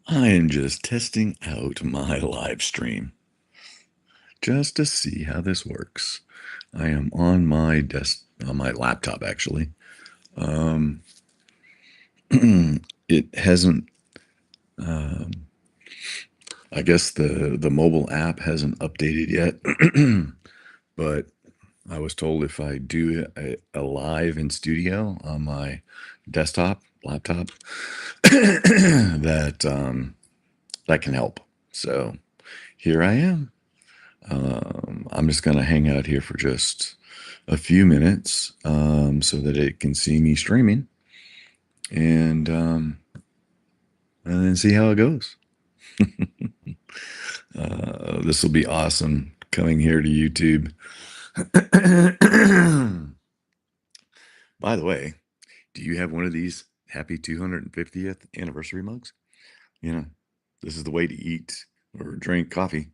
I am just testing out my live stream just to see how this works. I am on my on my laptop actually. Um, it hasn't. Um, I guess the mobile app hasn't updated yet, but I was told if I do a live in studio on my desktop laptop, that that can help. So here I am. I'm just going to hang out here for just a few minutes so that it can see me streaming and and then see how it goes. This will be awesome coming here to YouTube. By the way, do you have one of these happy 250th anniversary mugs? You know, this is the way to eat or drink coffee.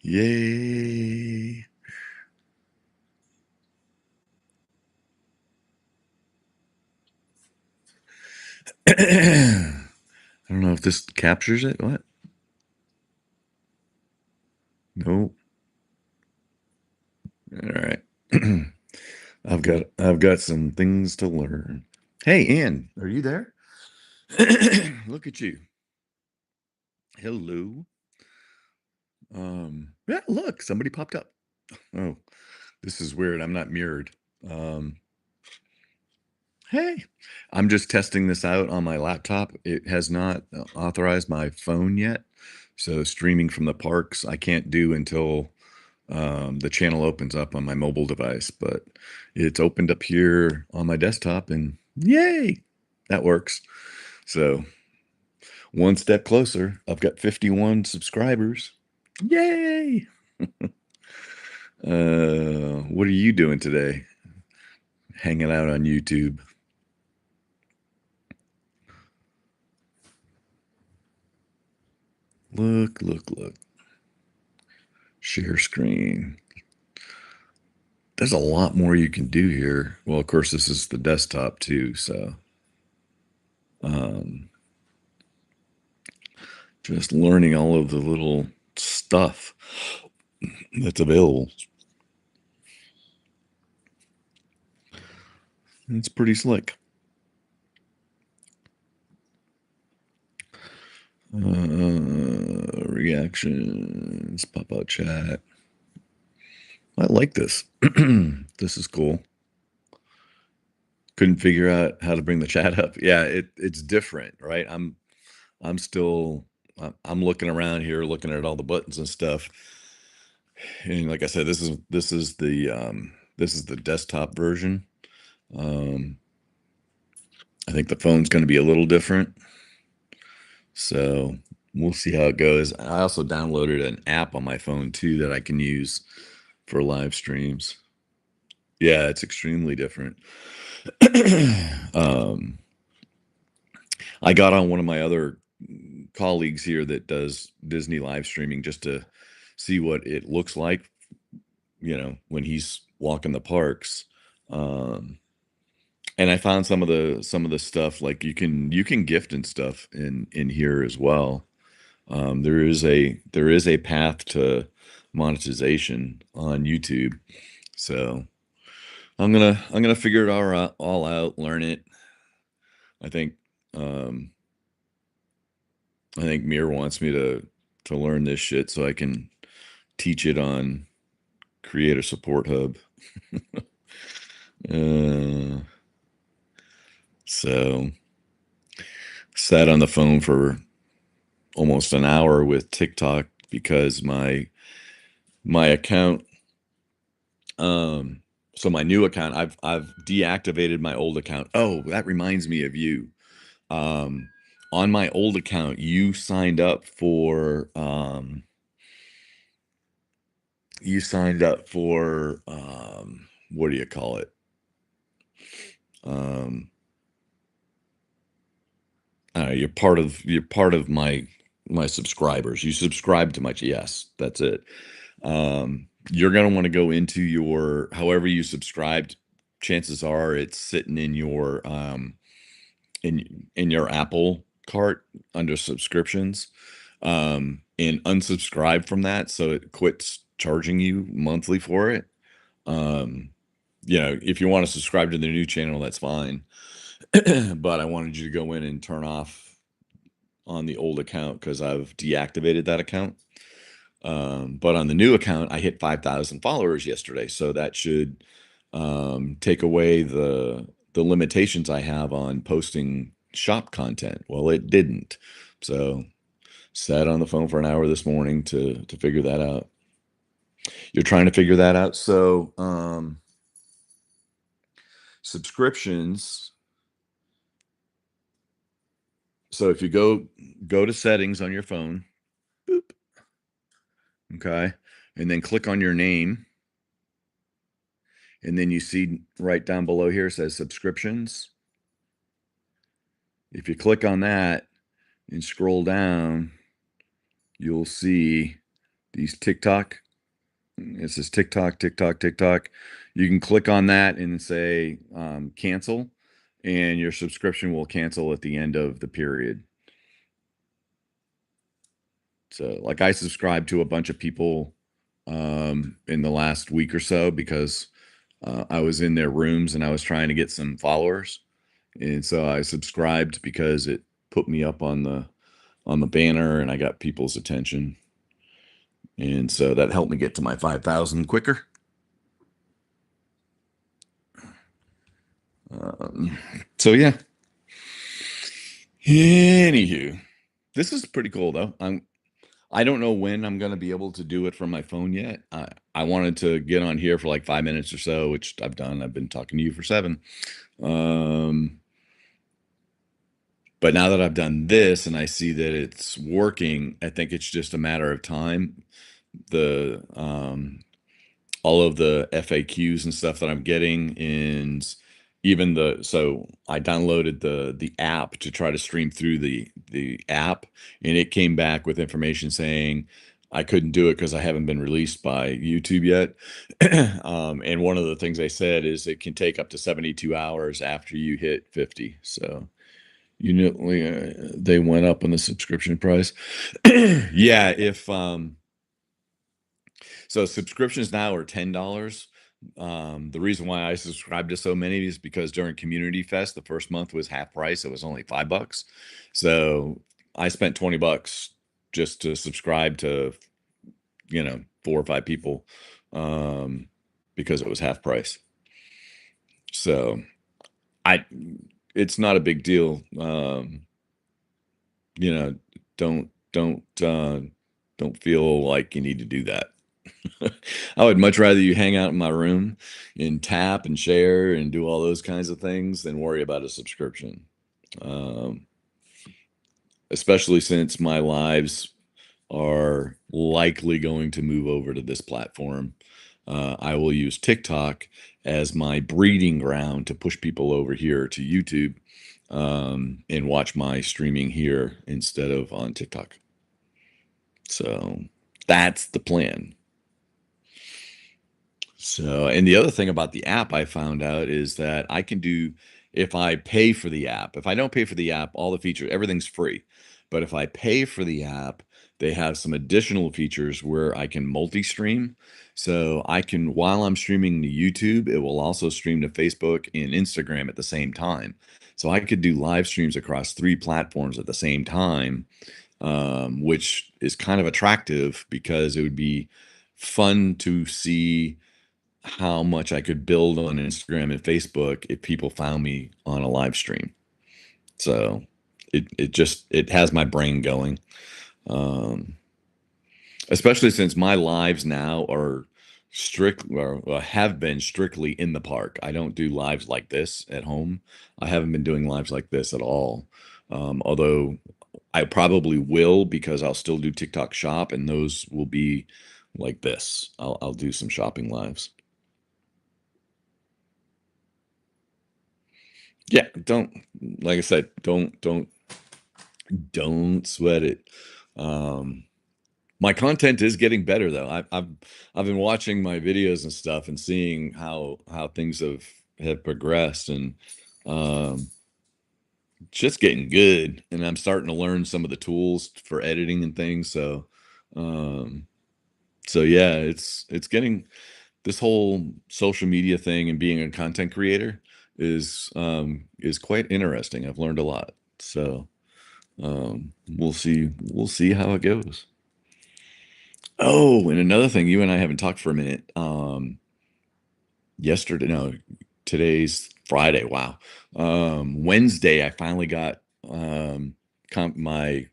Yay. I don't know if this captures it. What? Nope. All right. I've got some things to learn. Hey, Ann, are you there? Look at you. Hello. Yeah, look, somebody popped up. Oh, this is weird. I'm not mirrored. Um, hey, I'm just testing this out on my laptop. It has not authorized my phone yet. So streaming from the parks, I can't do until the channel opens up on my mobile device, but it's opened up here on my desktop and yay, that works. So one step closer. I've got 51 subscribers. Yay. What are you doing today? Hanging out on YouTube. Look, look, look. Share screen. There's a lot more you can do here. Well, of course, this is the desktop too, so um, just learning all of the little stuff that's available. It's pretty slick. Reactions, pop out chat. I like this. This is cool. Couldn't figure out how to bring the chat up. Yeah, it's different, right? I'm still I'm looking around here, looking at all the buttons and stuff. And like I said, this is the desktop version. Um, I think the phone's going to be a little different. So we'll see how it goes. I also downloaded an app on my phone too that I can use for live streams. Yeah, it's extremely different. um, I got on one of my other colleagues here that does Disney live streaming just to see what it looks like, when he's walking the parks. Um, and I found some of the stuff like you can gift and stuff in here as well. There is a path to monetization on YouTube. So I'm gonna figure it all out, learn it. I think um I think Mir wants me to learn this shit so I can teach it on Creator Support Hub. uh, so sat on the phone for almost an hour with TikTok because my account um so my new account, I've deactivated my old account. Oh, that reminds me of you. Um on my old account, you signed up for what do you call it? Um you're part of my subscribers. You subscribe to my yes, that's it. You're gonna want to go into your however you subscribed. Chances are it's sitting in your in your Apple cart under subscriptions, and unsubscribe from that so it quits charging you monthly for it. Um, if you want to subscribe to the new channel, that's fine. But I wanted you to go in and turn off on the old account because I've deactivated that account. But on the new account, I hit 5,000 followers yesterday, so that should take away the limitations I have on posting shop content. Well, it didn't. So sat on the phone for an hour this morning to figure that out. You're trying to figure that out. So subscriptions. So if you go to settings on your phone, boop, okay, and then click on your name, and then you see right down below here says subscriptions. If you click on that and scroll down, you'll see these TikTok. It says TikTok, TikTok, TikTok. You can click on that and say cancel, and your subscription will cancel at the end of the period. So, like, I subscribed to a bunch of people in the last week or so because I was in their rooms and I was trying to get some followers, and so I subscribed because it put me up on the banner and I got people's attention. And so that helped me get to my 5,000 quicker. So yeah. Anywho, this is pretty cool though. I don't know when I'm gonna be able to do it from my phone yet. I wanted to get on here for like 5 minutes or so, which I've done. I've been talking to you for 7. But now that I've done this and I see that it's working, I think it's just a matter of time. The all of the FAQs and stuff that I'm getting, and even so I downloaded the app to try to stream through the app, and it came back with information saying I couldn't do it because I haven't been released by YouTube yet. And one of the things they said is it can take up to 72 hours after you hit 50. So they went up on the subscription price. Yeah, if so subscriptions now are $10. The reason why I subscribed to so many is because during Community Fest, the first month was half price. It was only $5. So I spent $20 just to subscribe to, 4 or 5 people, because it was half price. So it's not a big deal. You know, don't feel like you need to do that. I would much rather you hang out in my room and tap and share and do all those kinds of things than worry about a subscription. Um, Especially since my lives are likely going to move over to this platform. I will use TikTok as my breeding ground to push people over here to YouTube, and watch my streaming here instead of on TikTok. So that's the plan. So, and the other thing about the app I found out is that I can do, if I pay for the app, if I don't pay for the app, all the features, everything's free. But if I pay for the app, they have some additional features where I can multi-stream. So I can, while I'm streaming to YouTube, it will also stream to Facebook and Instagram at the same time. So I could do live streams across 3 platforms at the same time, which is kind of attractive because it would be fun to see how much I could build on Instagram and Facebook if people found me on a live stream. So it has my brain going. Um, Especially since my lives now are have been strictly in the park. I don't do lives like this at home. I haven't been doing lives like this at all. Although I probably will, because I'll still do TikTok shop and those will be like this. I'll do some shopping lives. Yeah, like I said, don't sweat it. Um, my content is getting better though. I've been watching my videos and stuff and seeing how things have progressed, and um, just getting good, and I'm starting to learn some of the tools for editing and things. Um, so yeah, it's getting this whole social media thing and being a content creator is quite interesting. I've learned a lot. So we'll see how it goes. Oh, and another thing, you and I haven't talked for a minute. Yesterday, no, today's Friday. Wow. Wednesday, I finally got um, my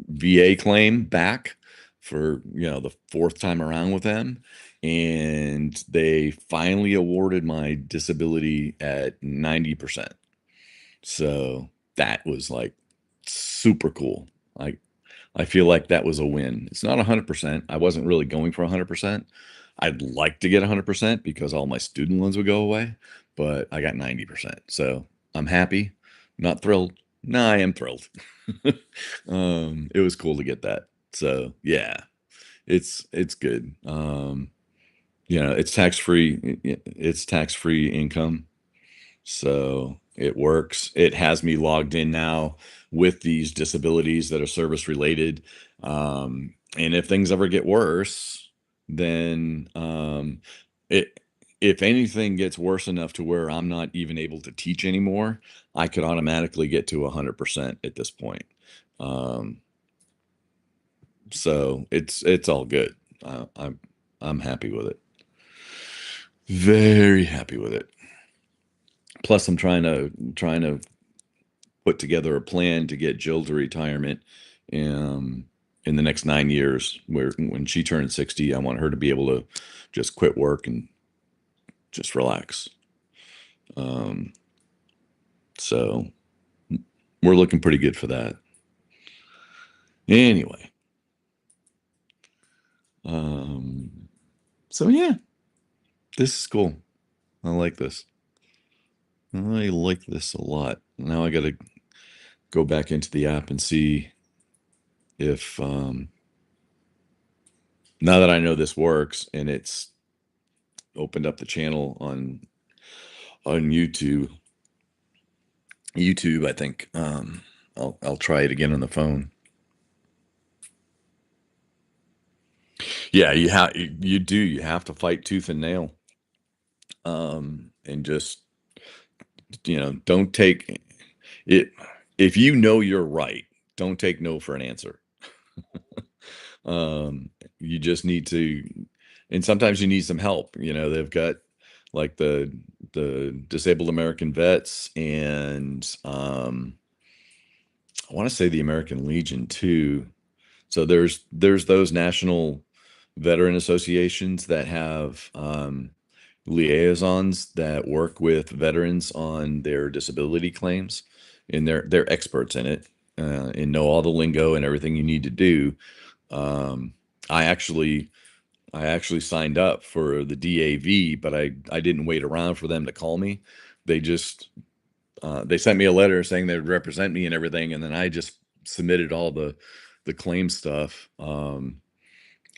VA claim back for the fourth time around with them, and they finally awarded my disability at 90%. So that was like super cool. Like I feel like that was a win. It's not 100%. I wasn't really going for 100%. I'd like to get 100% because all my student loans would go away, but I got 90%. So I'm happy, not thrilled. No, I am thrilled. It was cool to get that. So yeah, it's good. It's tax free. It's tax free income, so it works. It has me logged in now with these disabilities that are service related. And if things ever get worse, then it if anything gets worse enough to where I'm not even able to teach anymore, I could automatically get to 100% at this point. Um, so it's all good. I'm happy with it. Very happy with it. Plus, I'm trying to put together a plan to get Jill to retirement um, in the next 9 years. Where when she turns 60, I want her to be able to just quit work and just relax. Um, so we're looking pretty good for that. Anyway, um, so yeah, this is cool. I like this. I like this a lot. Now I got to go back into the app and see if now that I know this works and it's opened up the channel on YouTube. I think I'll try it again on the phone. Yeah, you have to fight tooth and nail. And just don't take it if you know you're right. Don't take no for an answer. Um, you just need to, and sometimes you need some help. They've got like the disabled American vets and I want to say the American Legion too. So there's those national veteran associations that have liaisons that work with veterans on their disability claims, and they're experts in it and know all the lingo and everything you need to do. Um, I actually I actually signed up for the DAV, but I didn't wait around for them to call me. They just they sent me a letter saying they would represent me and everything, and then I just submitted all the claim stuff.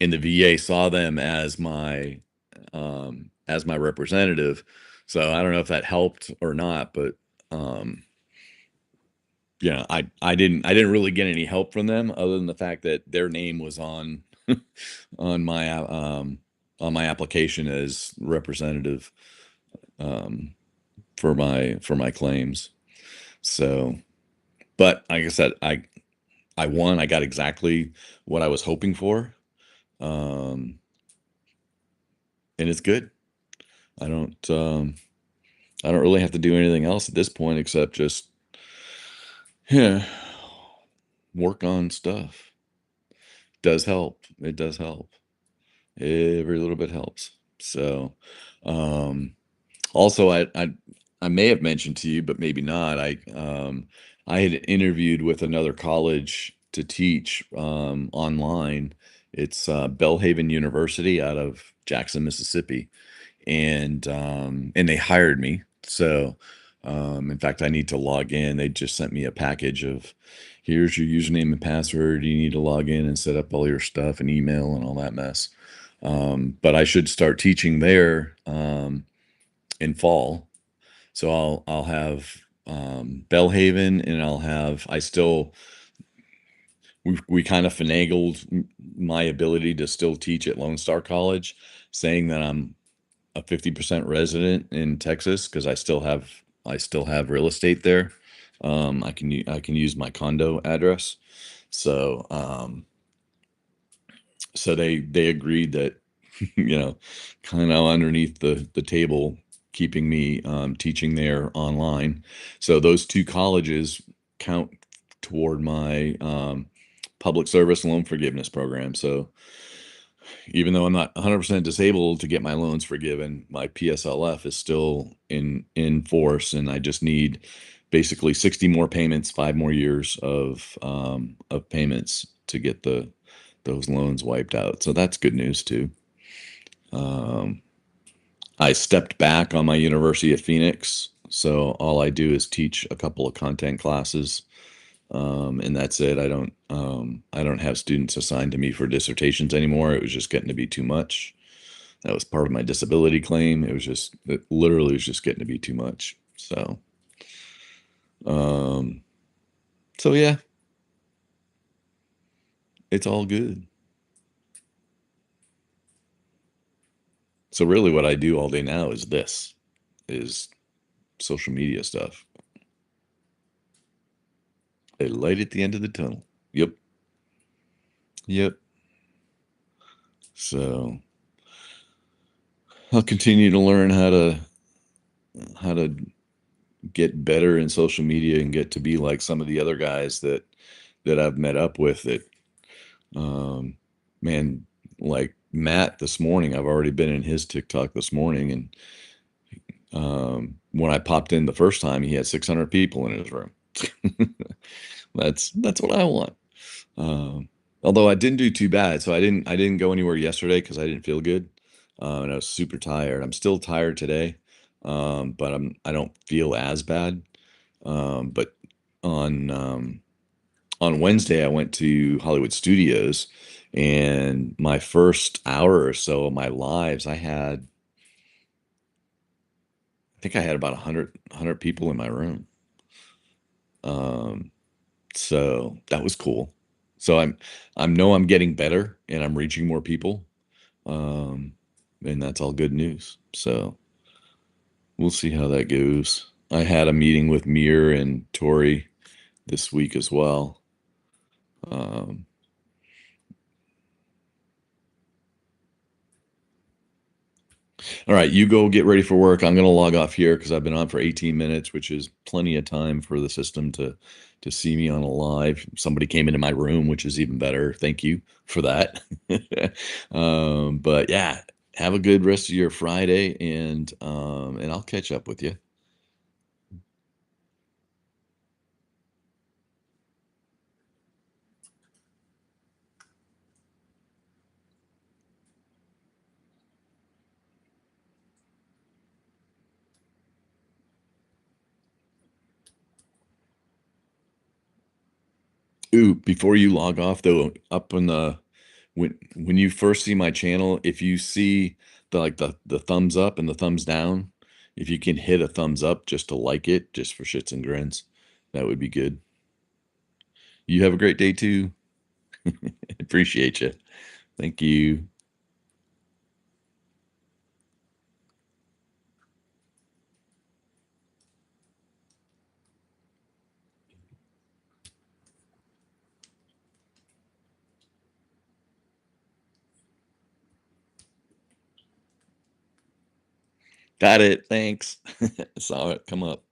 And the VA saw them as my representative. So I don't know if that helped or not, but um, I didn't really get any help from them other than the fact that their name was on my on my application as representative um, for my claims. So, but like I said, I won. I got exactly what I was hoping for, um, and it's good. I don't um, I don't really have to do anything else at this point except just yeah work on stuff. Does help. It does help. Every little bit helps. So, um, also, I may have mentioned to you, but maybe not. I had interviewed with another college to teach online. It's Belhaven University out of Jackson, Mississippi, and they hired me. So, in fact, I need to log in. They just sent me a package of here's your username and password. You need to log in and set up all your stuff and email and all that mess. But I should start teaching there in fall. So I'll have Bellhaven, and I still, we kind of finagled my ability to still teach at Lone Star College, saying that I'm a 50% resident in Texas because I still have real estate there. I can use my condo address. So they agreed that, you know, kind of underneath the table, keeping me teaching there online. So those two colleges count toward my public service loan forgiveness program. So even though I'm not 100% disabled to get my loans forgiven, my PSLF is still in force, and I just need basically 60 more payments, 5 more years of payments to get those loans wiped out. So that's good news too. Um, I stepped back on my University of Phoenix, so all I do is teach a couple of content classes, and that's it. I don't have students assigned to me for dissertations anymore. It was just getting to be too much. That was part of my disability claim. It literally was just getting to be too much. Um, so yeah, it's all good. So really, what I do all day now is social media stuff. A light at the end of the tunnel. Yep. Yep. So I'll continue to learn how to get better in social media and get to be like some of the other guys that I've met up with that um man, like Matt this morning. I've already been in his TikTok this morning, and when I popped in the first time, he had 600 people in his room. That's what I want. Although I didn't do too bad, so I didn't go anywhere yesterday because I didn't feel good, and I was super tired. I'm still tired today, but I don't feel as bad. But on um, on Wednesday, I went to Hollywood Studios, and my first hour or so of my lives, I think I had about 100 people in my room. Um, so that was cool. So I'm getting better and I'm reaching more people. Um, and that's all good news. So we'll see how that goes. I had a meeting with Mir and Tori this week as well. Um, all right, you go get ready for work. I'm going to log off here because I've been on for 18 minutes, which is plenty of time for the system to see me on a live. Somebody came into my room, which is even better. Thank you for that. But yeah, have a good rest of your Friday, and I'll catch up with you. Ooh, before you log off though, up in the when you first see my channel, if you see the thumbs up and the thumbs down, if you can hit a thumbs up just to like it, just for shits and grins, that would be good. You have a great day too. Appreciate you. Thank you. Got it. Thanks. Saw it come up.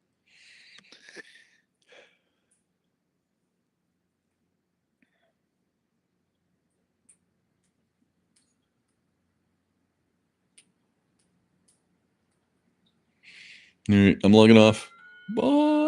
All right, I'm logging off. Bye.